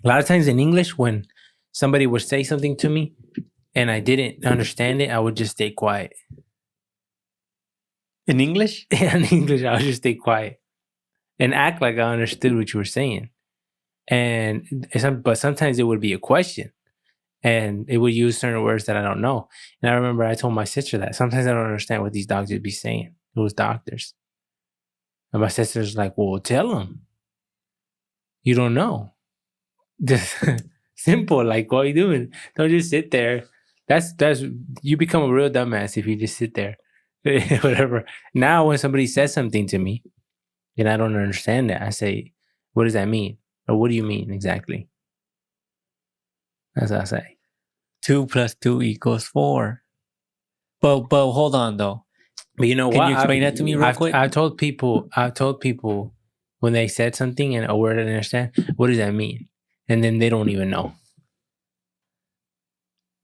A lot of times in English, when somebody would say something to me and I didn't understand it, I would just stay quiet. In English? Yeah, in English, I would just stay quiet and act like I understood what you were saying. But sometimes it would be a question and it would use certain words that I don't know. And I remember I told my sister that sometimes I don't understand what these doctors be saying. It was doctors. And my sister's like, well, tell them. You don't know. Just simple. Like, what are you doing? Don't just sit there. That's you become a real dumbass if you just sit there. Whatever. Now when somebody says something to me and I don't understand it, I say, what does that mean? Or what do you mean exactly? That's what I say. 2 + 2 = 4. But hold on though. But you know Can what? you explain that to me real quick? I've told people when they said something and a word I didn't understand, what does that mean? And then they don't even know.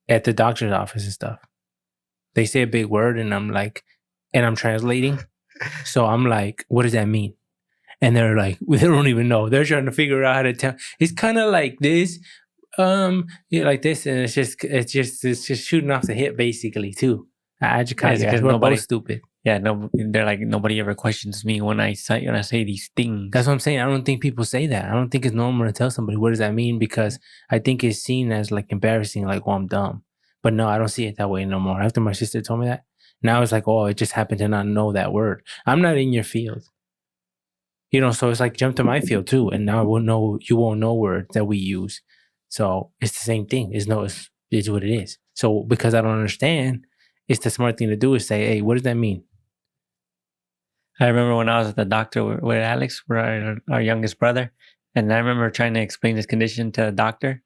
At the doctor's office and stuff. They say a big word and I'm like, and I'm translating. So I'm like, what does that mean? And they're like, they don't even know. They're trying to figure out how to tell. It's kind of like this, like this, and it's just shooting off the hip basically too. I just kind of because nobody's stupid. Yeah, no, they're like nobody ever questions me when I say these things. That's what I'm saying. I don't think people say that. I don't think it's normal to tell somebody what does that mean because I think it's seen as like embarrassing, like, oh, I'm dumb. But no, I don't see it that way no more. After my sister told me that, now it's like, oh, it just happened to not know that word. I'm not in your field. You know, so it's like jump to my field too. And now you won't know words that we use. So it's the same thing. It's what it is. So because I don't understand, it's the smart thing to do is say, hey, what does that mean? I remember when I was at the doctor with Alex, our youngest brother, and I remember trying to explain his condition to the doctor.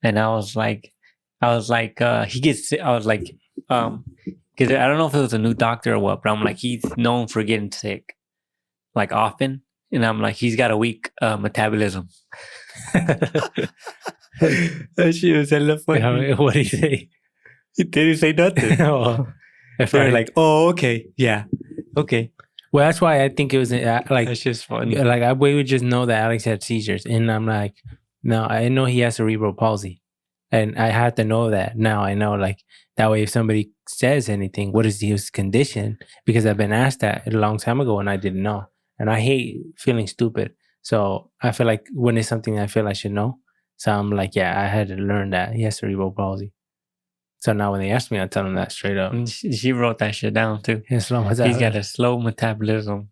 And I was like, he gets sick. I was like, because I don't know if it was a new doctor or what, but I'm like, he's known for getting sick, like often. And I'm like, he's got a weak metabolism. That shit was hella funny. What did he say? He didn't say nothing. They're like, oh, okay. Yeah. Okay. Well, that's why I think it was like, that's just funny. Like we would just know that Alex had seizures. And I'm like, no, I know he has cerebral palsy. And I had to know that. Now I know, like, that way if somebody says anything, what is his condition? Because I've been asked that a long time ago and I didn't know. And I hate feeling stupid. So I feel like when it's something I feel I should know. So I'm like, yeah, I had to learn that he has cerebral palsy. So now when they ask me, I tell them that straight up. She wrote that shit down too. He's got a slow metabolism.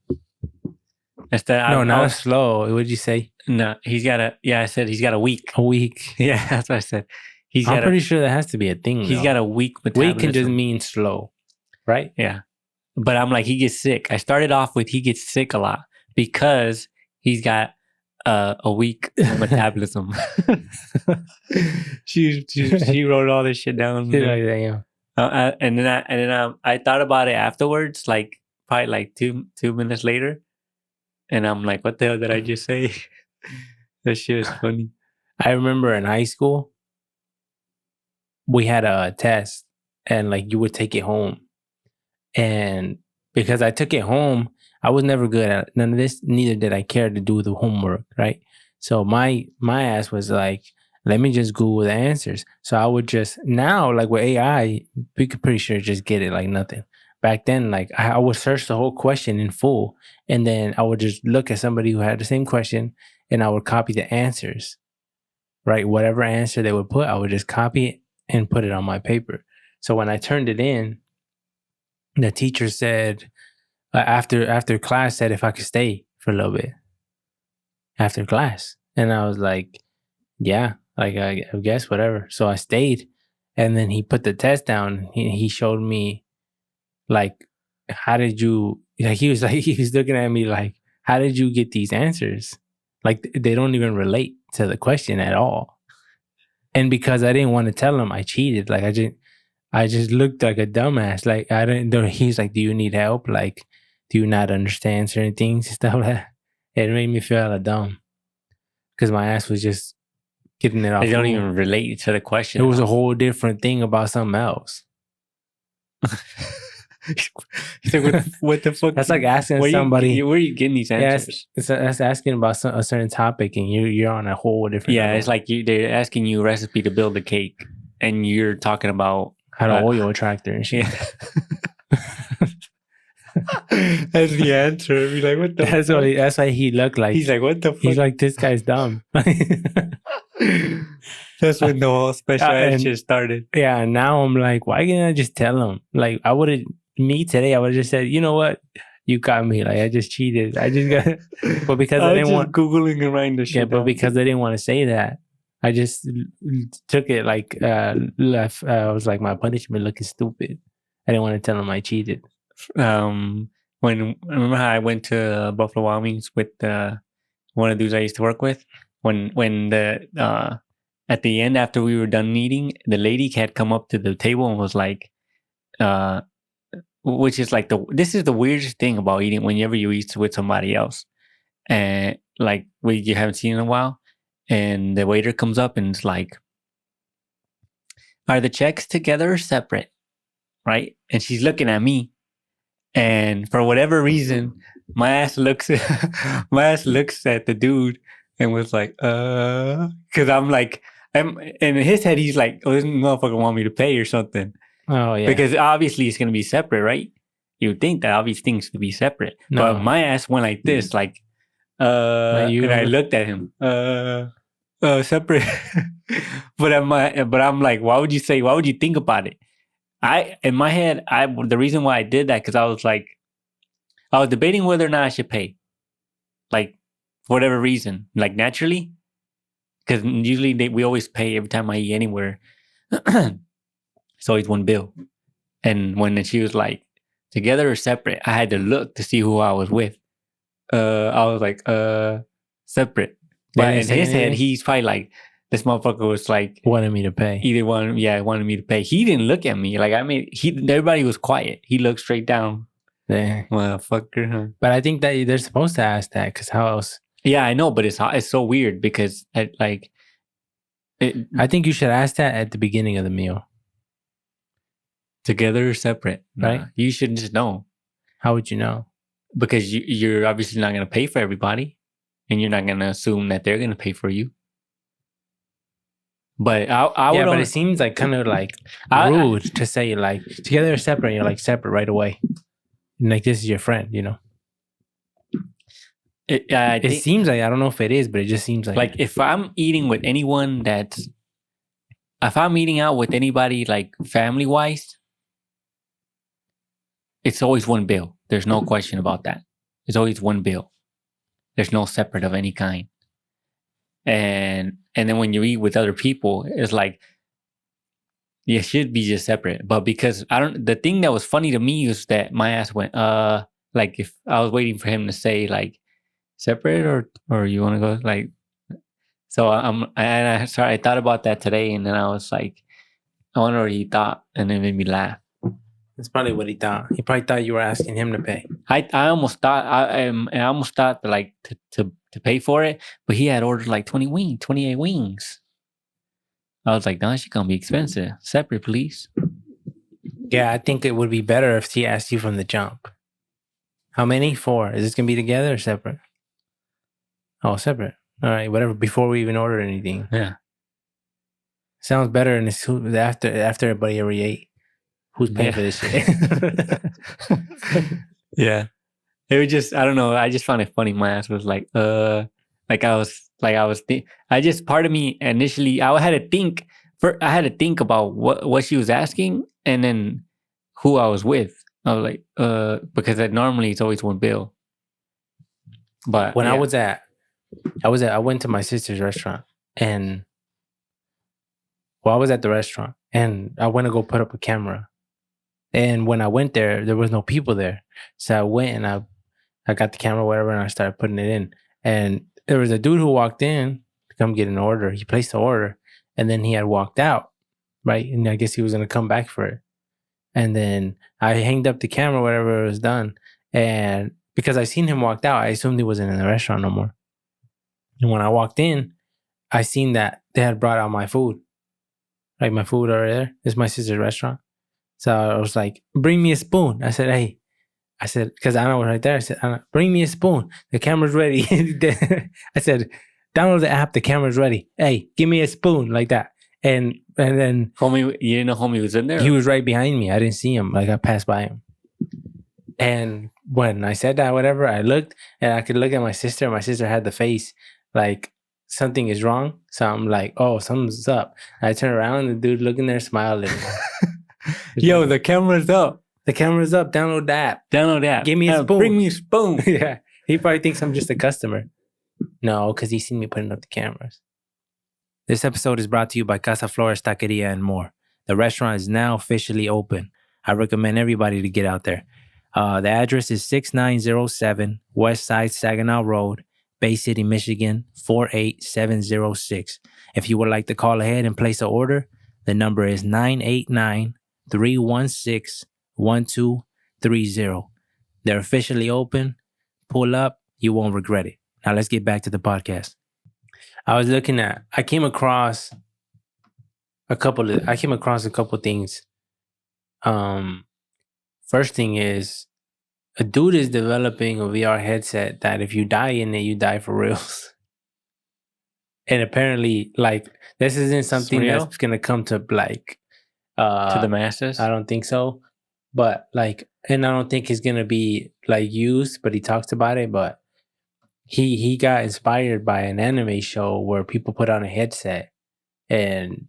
Not slow. What did you say? No, I said he's got a weak. A weak. Yeah, that's what I said. I'm pretty sure that has to be a thing. He's got a weak metabolism. Weak can just mean slow, right? Yeah. But I'm like, he gets sick. I started off with he gets sick a lot because he's got a weak metabolism. she wrote all this shit down. Yeah. And then I thought about it afterwards, like probably like two minutes later, and I'm like, what the hell did I just say? That shit was funny. I remember in high school, we had a test, and like you would take it home, and because I took it home, I was never good at none of this. Neither did I care to do the homework, right? So my ass was like, let me just Google the answers. So I would just, now, like with AI, we could pretty sure just get it like nothing. Back then, like I would search the whole question in full, and then I would just look at somebody who had the same question, and I would copy the answers, right? Whatever answer they would put, I would just copy it and put it on my paper. So when I turned it in, the teacher said, after class, said if I could stay for a little bit after class. And I was like, yeah, like I guess whatever. So I stayed, and then he put the test down. He showed me, like, how did you, like, he was looking at me like, how did you get these answers? Like, they don't even relate to the question at all. And because I didn't want to tell him, I cheated. Like, I just looked like a dumbass. Like, I didn't know. He's like, do you need help? Like, do you not understand certain things and stuff like that? It made me feel hella dumb because my ass was just getting it off. They don't even relate to the question. It was a whole different thing about something else. He's like, what the fuck? That's like asking where somebody. Where are you getting these answers? That's asking about a certain topic, and you're on a whole different. Yeah, level. it's like they're asking you a recipe to build a cake, and you're talking about how to oil a tractor and shit. Yeah. That's the answer. Be like, what the? That's why he looked like. He's like, what the fuck? He's like, this guy's dumb. That's when the whole special ed shit started. Yeah, and now I'm like, why can't I just tell him? Like, I would have just said, you know what? You got me. Like, I just cheated. I just got, but because I didn't want Googling and writing the shit. Yeah, but because I didn't want to say that, I just took it like left. I was like, my punishment looking stupid. I didn't want to tell him I cheated. When remember how I went to Buffalo Wild Wings with one of the dudes I used to work with. When the at the end after we were done eating, the lady had come up to the table and was like, which is like this is the weirdest thing about eating whenever you eat with somebody else, and like you haven't seen in a while, and the waiter comes up and it's like, are the checks together or separate? Right? And she's looking at me, and for whatever reason, my ass looks at the dude and was like, because I'm like, in his head, he's like, oh, this motherfucker want me to pay or something. Oh, yeah. Because obviously it's going to be separate, right? You would think that obvious things to be separate. No. But my ass went like this, like, and I looked at him, separate. but I'm like, why would you think about it? In my head, the reason why I did that, because I was debating whether or not I should pay. Like, for whatever reason, like naturally, because usually we always pay every time I eat anywhere. It's always one bill. And when she was like, together or separate, I had to look to see who I was with. I was like, separate. But in his head, he's probably like, this motherfucker was like, wanted me to pay. Wanted me to pay. He didn't look at me. Like, everybody was quiet. He looked straight down. Yeah. Motherfucker, huh? But I think that they're supposed to ask that, because how else? Yeah, I know, but it's so weird because I think you should ask that at the beginning of the meal. Together or separate, right? You should just know. How would you know? Because you're obviously not going to pay for everybody, and you're not going to assume that they're going to pay for you. But but it seems like kind of like rude to say like together or separate. You're like separate right away. And like this is your friend, you know. It seems like, I don't know if it is, but it just seems like if I'm eating out with anybody like family wise, it's always one bill. There's no question about that. It's always one bill. There's no separate of any kind. And then when you eat with other people, it's like, it should be just separate. But because the thing that was funny to me was that my ass went, like if I was waiting for him to say like separate or you want to go like, so I thought about that today, and then I was like, I wonder what he thought, and it made me laugh. That's probably what he thought. He probably thought you were asking him to pay. I almost thought like to pay for it, but he had ordered like 28 wings. I was like, nah, she's gonna be expensive. Separate, please. Yeah, I think it would be better if he asked you from the jump. How many? 4. Is this gonna be together or separate? Oh, separate. All right, whatever. Before we even order anything. Yeah. Sounds better than after everybody already ate. Who's paying for this shit? Yeah. It was just, I don't know. I just found it funny. My ass was like, part of me initially, I had to think about what she was asking and then who I was with. I was like, because normally it's always one bill. But when I went to my sister's restaurant, and I was at the restaurant and I went to go put up a camera. And when I went there was no people there. So I went and I got the camera, whatever, and I started putting it in. And there was a dude who walked in to come get an order. He placed the order, and then he had walked out, right? And I guess he was going to come back for it. And then I hanged up the camera, whatever, it was done. And because I seen him walked out, I assumed he wasn't in the restaurant no more. And when I walked in, I seen that they had brought out my food. Like my food over there. It's my sister's restaurant. So I was like, bring me a spoon. I said, hey, because Anna was right there. I said, Anna, bring me a spoon. The camera's ready. I said, download the app. The camera's ready. Hey, give me a spoon like that. And then Homie, you didn't know homie was in there? he was right behind me. I didn't see him. Like I passed by him. And when I said that, whatever, I looked and I could look at my sister. My sister had the face like something is wrong. So I'm like, oh, something's up. I turn around and the dude looking there smiling. Yo, the camera's up. The camera's up. Download the app. Download that. Give me a spoon. Bring me a spoon. Yeah. He probably thinks I'm just a customer. No, because he's seen me putting up the cameras. This episode is brought to you by Casa Flores Taqueria and more. The restaurant is now officially open. I recommend everybody to get out there. The address is 6907 West Side Saginaw Road, Bay City, Michigan, 48706. If you would like to call ahead and place an order, the number is 989-316-1230. They're officially open. Pull up. You won't regret it. Now let's get back to the podcast. I came across a couple things. First thing is a dude is developing a VR headset that if you die in it, you die for reals. And apparently, like, this isn't something that's gonna come to like to the masses. I don't think so. But like, and I don't think it's gonna be like used, but he talks about it. But he got inspired by an anime show where people put on a headset and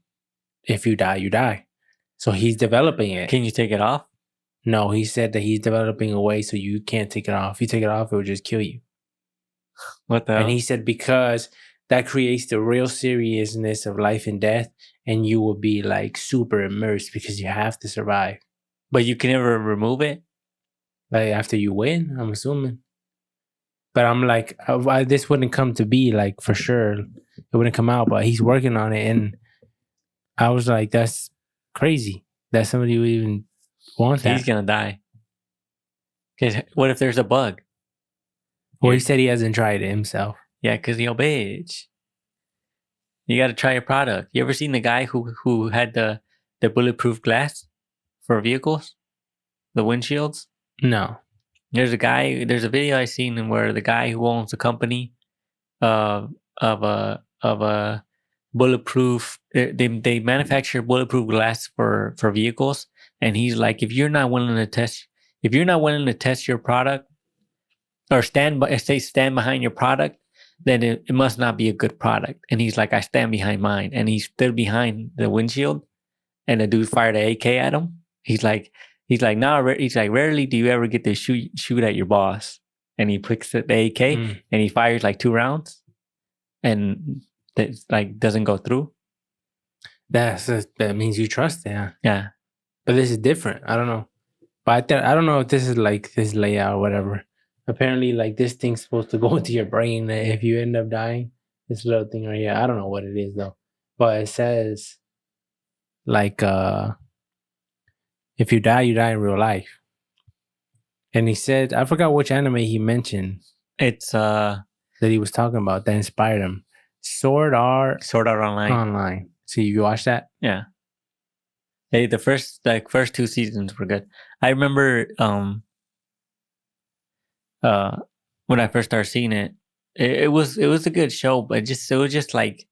if you die, you die. So he's developing it. Can you take it off? No, he said that he's developing a way so you can't take it off. If you take it off, it will just kill you. What the hell? And he said because that creates the real seriousness of life and death, and you will be like super immersed because you have to survive. But you can never remove it? Like after you win, I'm assuming. But I'm like, this wouldn't come to be like for sure. It wouldn't come out, but he's working on it. And I was like, that's crazy that somebody would even want that. He's going to die. Because what if there's a bug? Well, he said he hasn't tried it himself. Yeah, because yo, bitch. You got to try a product. You ever seen the guy who had the bulletproof glass for vehicles? The windshields? No. There's a video I seen where the guy who owns the company of a bulletproof, they manufacture bulletproof glass for vehicles, and he's like, if you're not willing to test your product or stand behind your product, then it must not be a good product. And he's like, I stand behind mine, and he stood behind the windshield, and the dude fired an AK at him. He's like, rarely do you ever get to shoot at your boss. And he picks the AK and he fires like 2 rounds, and that like doesn't go through. That means you trust it. Yeah. But this is different. I don't know. But I don't know if this is like this layout or whatever. Apparently, like this thing's supposed to go into your brain if you end up dying. This little thing right here. I don't know what it is though. But it says like if you die in real life. And he said, I forgot which anime he mentioned. It's that he was talking about that inspired him. Sword Art Online. So you watched that? Yeah. Hey, the first 2 seasons were good. I remember when I first started seeing it, it was a good show, but it was just like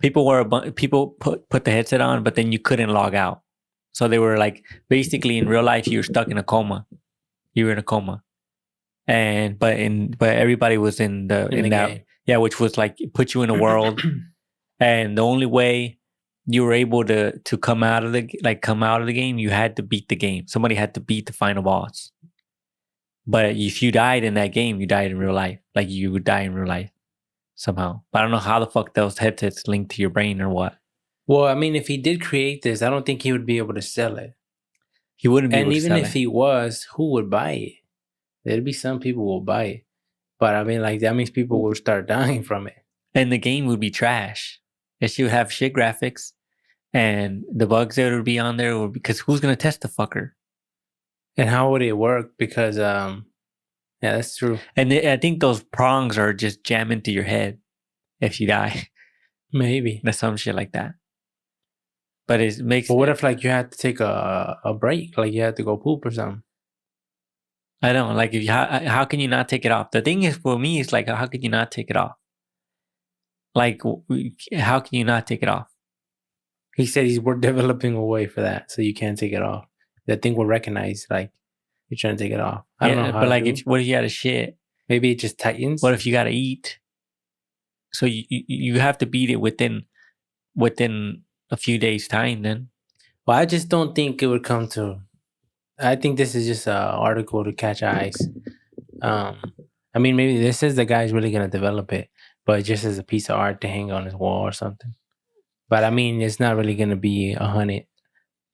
people put the headset on, but then you couldn't log out. So they were like, basically in real life, you were stuck in a coma. You were in a coma, but everybody was in that game. Yeah, which was like put you in a world, and the only way you were able to come out of the game, you had to beat the game. Somebody had to beat the final boss. But if you died in that game, you died in real life. Like you would die in real life somehow. But I don't know how the fuck those headsets link to your brain or what. Well, I mean, if he did create this, I don't think he would be able to sell it. He wouldn't be able to sell it. And even if he was, who would buy it? There'd be some people who will buy it. But I mean, like, that means people will start dying from it. And the game would be trash. She would have shit graphics. And the bugs that would be on there would, because who's going to test the fucker? And how would it work? Because, yeah, that's true. And I think those prongs are just jam into your head if you die. Maybe. There's some shit like that. But it makes. But what if like you had to take a break, like you had to go poop or something? I don't like if you, how can you not take it off? The thing is for me is like how can you not take it off? Like how can you not take it off? He said we're developing a way for that, so you can't take it off. That thing will recognize like you're trying to take it off. I don't know how. But like if what if you had a shit? Maybe it just tightens. What if you gotta eat? So you have to beat it within a few days' time then. Well, I just don't think it would come to. I think this is just an article to catch eyes. I mean, maybe this says the guy's really gonna develop it, but just as a piece of art to hang on his wall or something. But I mean, it's not really gonna be 100.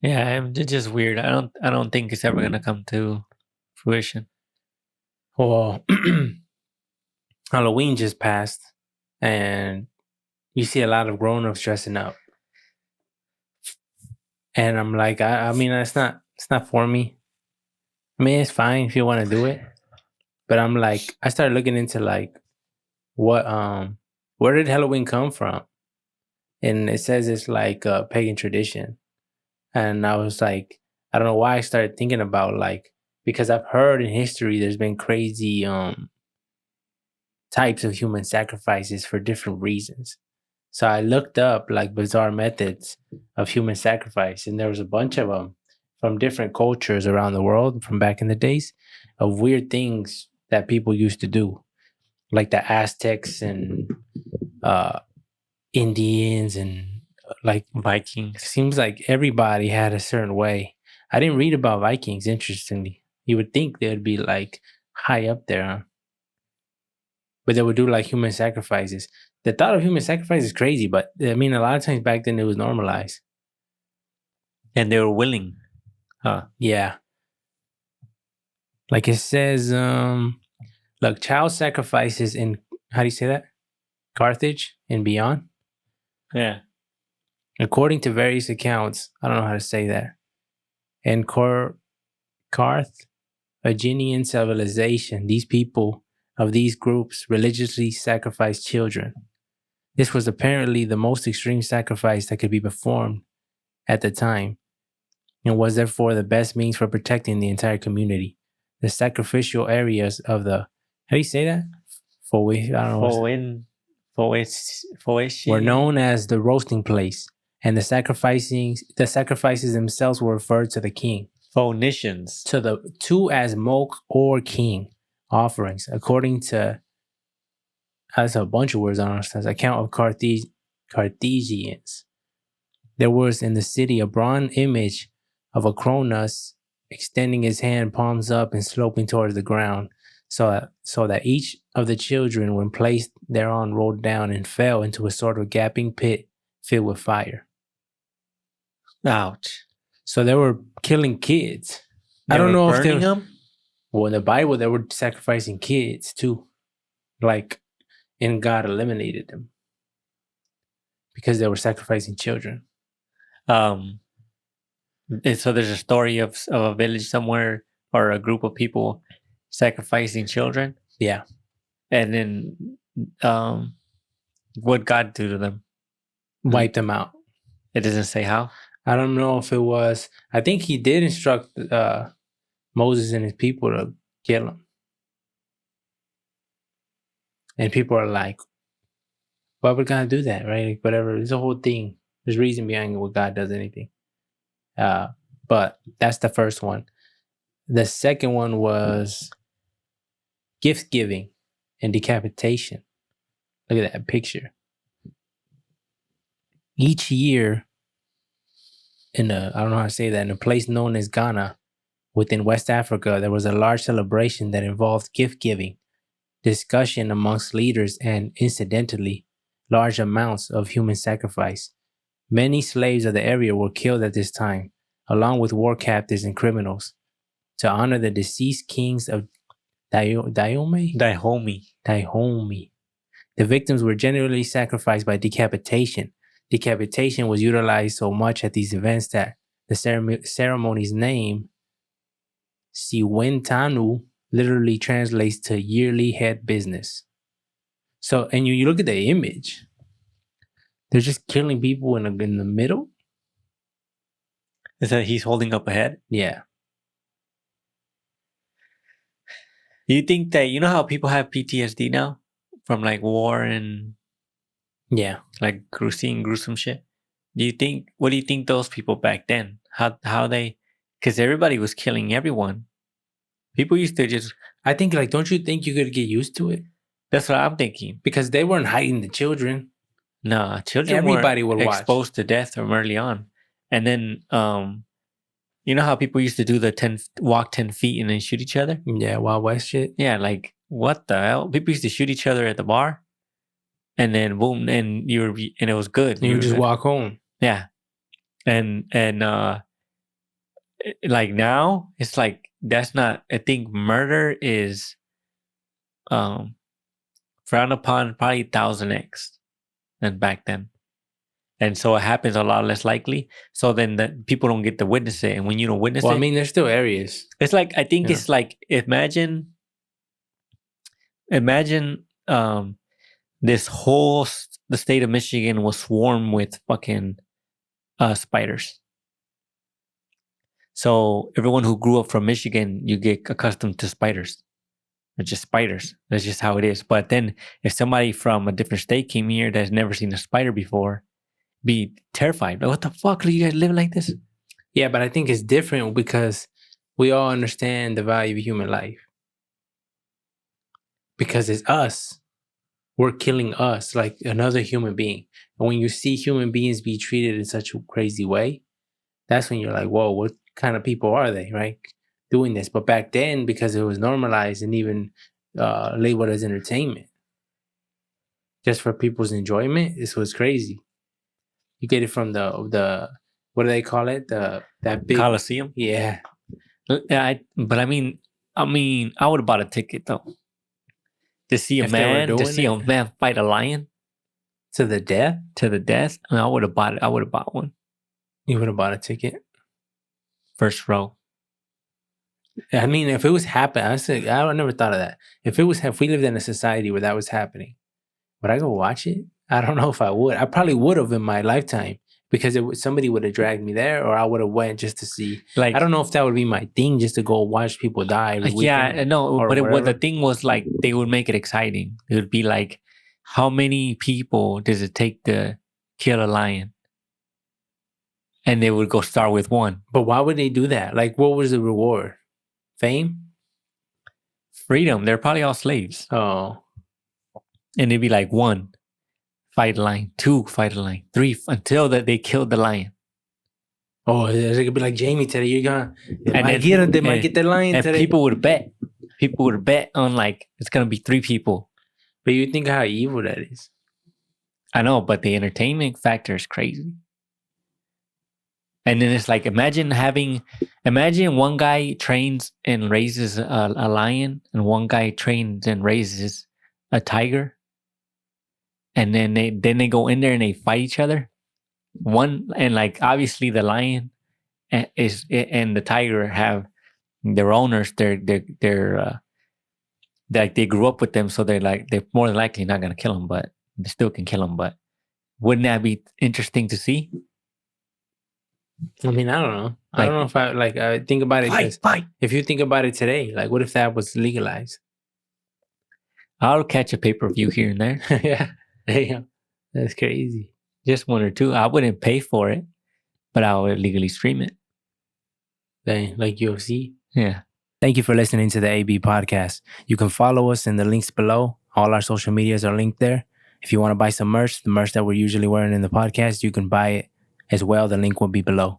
Yeah, it's just weird. I don't think it's ever gonna come to fruition. Well, Halloween just passed, and you see a lot of grown-ups dressing up, and I'm like, I mean, it's not for me. I mean, it's fine if you want to do it, but I'm like, I started looking into like what where did Halloween come from, and it says it's like a pagan tradition, and I was like, I don't know why I started thinking about like, because I've heard in history there's been crazy types of human sacrifices for different reasons. So I looked up like bizarre methods of human sacrifice, and there was a bunch of them from different cultures around the world from back in the days of weird things that people used to do, like the Aztecs and Indians and like Vikings. Seems like everybody had a certain way. I didn't read about Vikings, interestingly. You would think they'd be like high up there, huh? But they would do like human sacrifices. The thought of human sacrifice is crazy, but I mean, a lot of times back then it was normalized. And they were willing. Huh. Yeah. Like it says, look, child sacrifices in, how do you say that? Carthage and beyond. Yeah. According to various accounts, I don't know how to say that. And Carthaginian civilization, these people of these groups religiously sacrificed children. This was apparently the most extreme sacrifice that could be performed at the time, and was therefore the best means for protecting the entire community. The sacrificial areas of the, how do you say that? Were known as the roasting place, and the sacrifices themselves were referred to the king. Phoenicians. To as Mok or king offerings, according to, that's a bunch of words on our account of Carthaginians. There was in the city a bronze image of a Cronus extending his hand, palms up and sloping towards the ground, so that each of the children, when placed thereon, rolled down and fell into a sort of gaping pit filled with fire. Ouch. So they were killing kids. I don't know if they were them. Well, in the Bible, they were sacrificing kids too. Like, and God eliminated them because they were sacrificing children. So there's a story of a village somewhere or a group of people sacrificing children. Yeah. And then what God do to them? Wipe them out. It doesn't say how. I don't know if it was. I think he did instruct Moses and his people to kill him. And people are like, why would God do that, right? Like, whatever. There's a whole thing. There's reason behind what God does anything. But that's the first one. The second one was gift giving and decapitation. Look at that picture. Each year, I don't know how to say that, in a place known as Ghana, within West Africa, there was a large celebration that involved gift giving, discussion amongst leaders, and incidentally, large amounts of human sacrifice. Many slaves of the area were killed at this time, along with war captives and criminals, to honor the deceased kings of Dahomey. The victims were generally sacrificed by decapitation. Decapitation was utilized so much at these events that the ceremony's name, Siwentanu, literally translates to yearly head business. So, and you look at the image, they're just killing people in the middle. Is that he's holding up a head? Yeah. Do you think that, you know how people have PTSD now from like war and Yeah. like gruesome shit? What do you think those people back then, how they, because everybody was killing everyone. People used to just, I think, like, don't you think you could get used to it? that's what I'm thinking. Because they weren't hiding the children. No, children Everybody were would watch. exposed to death from early on. And then, you know how people used to do the walk 10 feet and then shoot each other? Yeah, Wild West shit. Yeah, like, what the hell? People used to shoot each other at the bar. And then, boom, and it was good. You would just walk home. Yeah. And like now, it's like, that's not, I think murder is frowned upon probably 1,000x than back then. And so it happens a lot less likely. So then the people don't get to witness it. And when you don't witness Well, it, I mean, there's still areas. it's like, I think Yeah. it's like, imagine this the state of Michigan was swarmed with fucking spiders. So everyone who grew up from Michigan, you get accustomed to spiders. They're just spiders. That's just how it is. But then if somebody from a different state came here that's never seen a spider before, be terrified. Like, what the fuck are you guys living like this? Yeah, but I think it's different because we all understand the value of human life. Because it's us. We're killing us, like another human being. And when you see human beings be treated in such a crazy way, that's when you're like, whoa, what kind of people are they, right? Doing this. But back then, because it was normalized and even labeled as entertainment, just for people's enjoyment, this was crazy. You get it from the what do they call it? That big Coliseum? Yeah. But I mean, I would have bought a ticket though. To see If they were doing a man fight a lion To the death? to the death. I mean, I would have bought it. I would have bought one. You would have bought a ticket. First row. I mean, if it was happening, I never thought of that. If we lived in a society where that was happening, would I go watch it? I don't know if I would. I probably would have in my lifetime because somebody would have dragged me there, or I would have went just to see. Like, I don't know if that would be my thing, just to go watch people die. Every yeah, weekend no, or but the whatever. thing was like they would make it exciting. It would be like, how many people does it take to kill a lion? And they would go start with one. But why would they do that? Like, what was the reward? Fame? Freedom. They're probably all slaves. Oh, And they'd be like, 1, fight a lion. 2, fight a lion. 3, until that they killed the lion. oh, it could be like Jamie today. You're gonna, And they might get the lion And today. people would bet. People would bet on like, it's going to be 3 people. But you think how evil that is. I know, but the entertainment factor is crazy. And then it's like, imagine one guy trains and raises a lion, and one guy trains and raises a tiger. And then they go in there and they fight each other. And like, obviously the lion and the tiger have their owners. They're like, they grew up with them, so they're more than likely not gonna kill them, but they still can kill them. But wouldn't that be interesting to see? I mean, I don't know. I don't know if I think about it. Fight. If you think about it today, like, what if that was legalized? I'll catch a pay-per-view here and there. Yeah. Damn. That's crazy. Just 1 or 2. I wouldn't pay for it, but I would legally stream it. Dang, like UFC. Yeah. Thank you for listening to the AB podcast. You can follow us in the links below. All our social medias are linked there. If you want to buy some merch, the merch that we're usually wearing in the podcast, you can buy it as well. The link will be below.